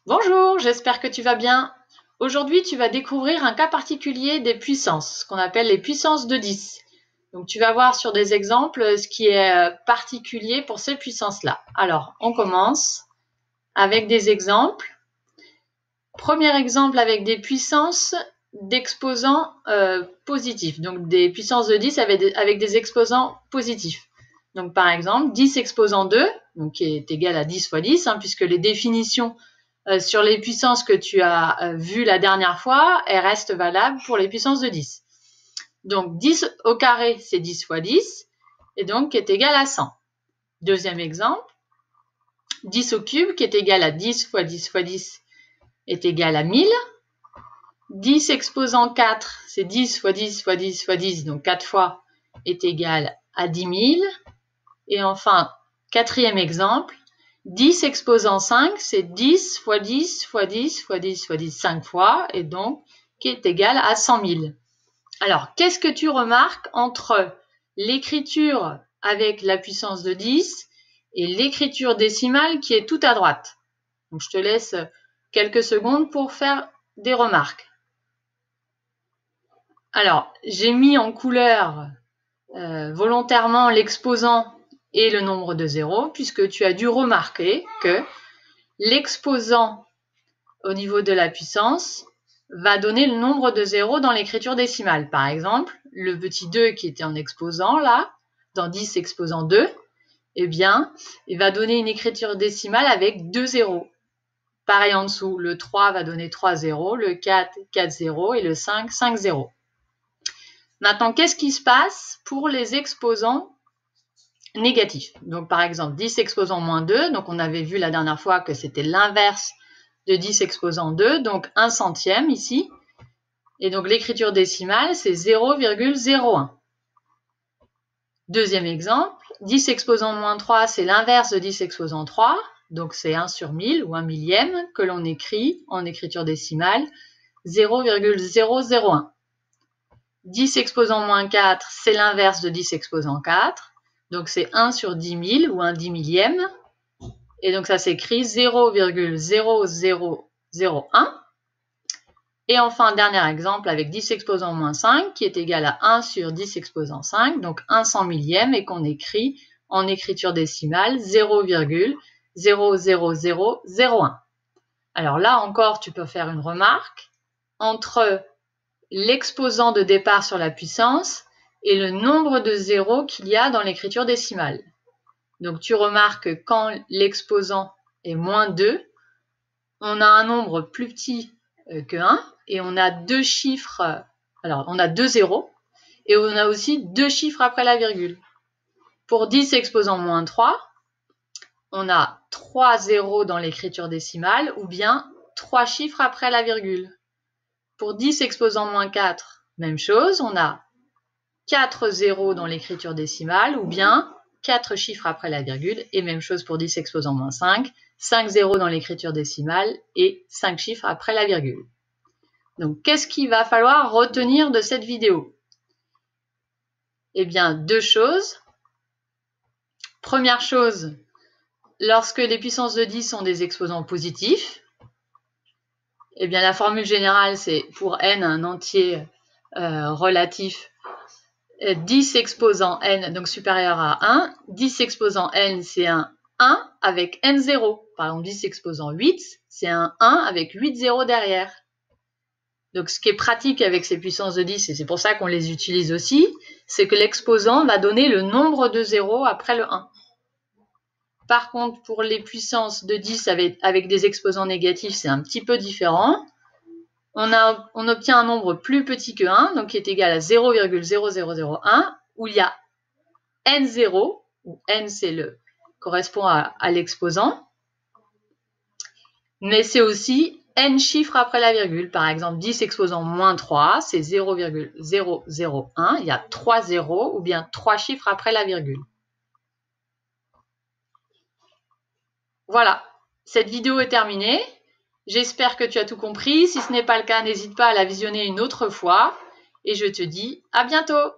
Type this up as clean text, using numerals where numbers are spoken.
Bonjour, j'espère que tu vas bien. Aujourd'hui, tu vas découvrir un cas particulier des puissances, ce qu'on appelle les puissances de 10. Donc, tu vas voir sur des exemples ce qui est particulier pour ces puissances-là. Alors, on commence avec des exemples. Premier exemple avec des puissances d'exposants positifs, donc des puissances de 10 avec des exposants positifs. Donc, par exemple, 10 exposant 2, donc qui est égal à 10 fois 10, puisque les définitions sur les puissances que tu as vues la dernière fois, elles restent valables pour les puissances de 10. Donc 10 au carré, c'est 10 fois 10, et donc qui est égal à 100. Deuxième exemple, 10 au cube, qui est égal à 10 fois 10 fois 10, est égal à 1000. 10 exposant 4, c'est 10 fois 10 fois 10 fois 10, donc 4 fois, est égal à 10 000. Et enfin, quatrième exemple, 10 exposant 5, c'est 10 fois 10 fois 10 fois 10 fois 10, 5 fois, et donc qui est égal à 100 000. Alors, qu'est-ce que tu remarques entre l'écriture avec la puissance de 10 et l'écriture décimale qui est tout à droite? Donc, je te laisse quelques secondes pour faire des remarques. Alors, j'ai mis en couleur volontairement l'exposant et le nombre de zéros, puisque tu as dû remarquer que l'exposant au niveau de la puissance va donner le nombre de zéros dans l'écriture décimale. Par exemple, le petit 2 qui était en exposant là, dans 10 exposant 2, eh bien, il va donner une écriture décimale avec 2 zéros. Pareil en dessous, le 3 va donner 3 zéros, le 4, 4 zéros et le 5, 5 zéros. Maintenant, qu'est-ce qui se passe pour les exposants négatifs? Donc, par exemple, 10 exposant moins 2, donc on avait vu la dernière fois que c'était l'inverse de 10 exposant 2, donc 1 centième ici. Et donc, l'écriture décimale, c'est 0,01. Deuxième exemple, 10 exposant moins 3, c'est l'inverse de 10 exposant 3, donc c'est 1 sur 1000 ou 1 millième que l'on écrit en écriture décimale 0,001. 10 exposant moins 4, c'est l'inverse de 10 exposant 4, donc c'est 1 sur 10 000 ou 1 10 millième, et donc ça s'écrit 0,0001. Et enfin, dernier exemple avec 10 exposant moins 5 qui est égal à 1 sur 10 exposant 5, donc 1 cent millième, et qu'on écrit en écriture décimale 0,00001. Alors là encore, tu peux faire une remarque entre l'exposant de départ sur la puissance et le nombre de zéros qu'il y a dans l'écriture décimale. Donc tu remarques que quand l'exposant est moins 2, on a un nombre plus petit que 1 et on a deux chiffres, alors on a 2 zéros et on a aussi 2 chiffres après la virgule. Pour 10 exposant moins 3, on a 3 zéros dans l'écriture décimale ou bien 3 chiffres après la virgule. Pour 10 exposant moins 4, même chose, on a 4 zéros dans l'écriture décimale ou bien 4 chiffres après la virgule, et même chose pour 10 exposant moins 5, 5 zéros dans l'écriture décimale et 5 chiffres après la virgule. Donc, qu'est-ce qu'il va falloir retenir de cette vidéo? Eh bien, deux choses. Première chose, lorsque les puissances de 10 sont des exposants positifs, eh bien, la formule générale, c'est pour n un entier relatif 10 exposant n, donc supérieur à 1. 10 exposant n, c'est un 1 avec n zéros. Par exemple, 10 exposant 8, c'est un 1 avec 8 zéros derrière. Donc, ce qui est pratique avec ces puissances de 10, et c'est pour ça qu'on les utilise aussi, c'est que l'exposant va donner le nombre de zéros après le 1. Par contre, pour les puissances de 10 avec des exposants négatifs, c'est un petit peu différent. On obtient un nombre plus petit que 1, donc qui est égal à 0,0001, où il y a n0, où n correspond à l'exposant, mais c'est aussi n chiffres après la virgule. Par exemple, 10 exposant moins 3, c'est 0,001, il y a 3 zéros, ou bien 3 chiffres après la virgule. Voilà, cette vidéo est terminée. J'espère que tu as tout compris. Si ce n'est pas le cas, n'hésite pas à la visionner une autre fois. Et je te dis à bientôt!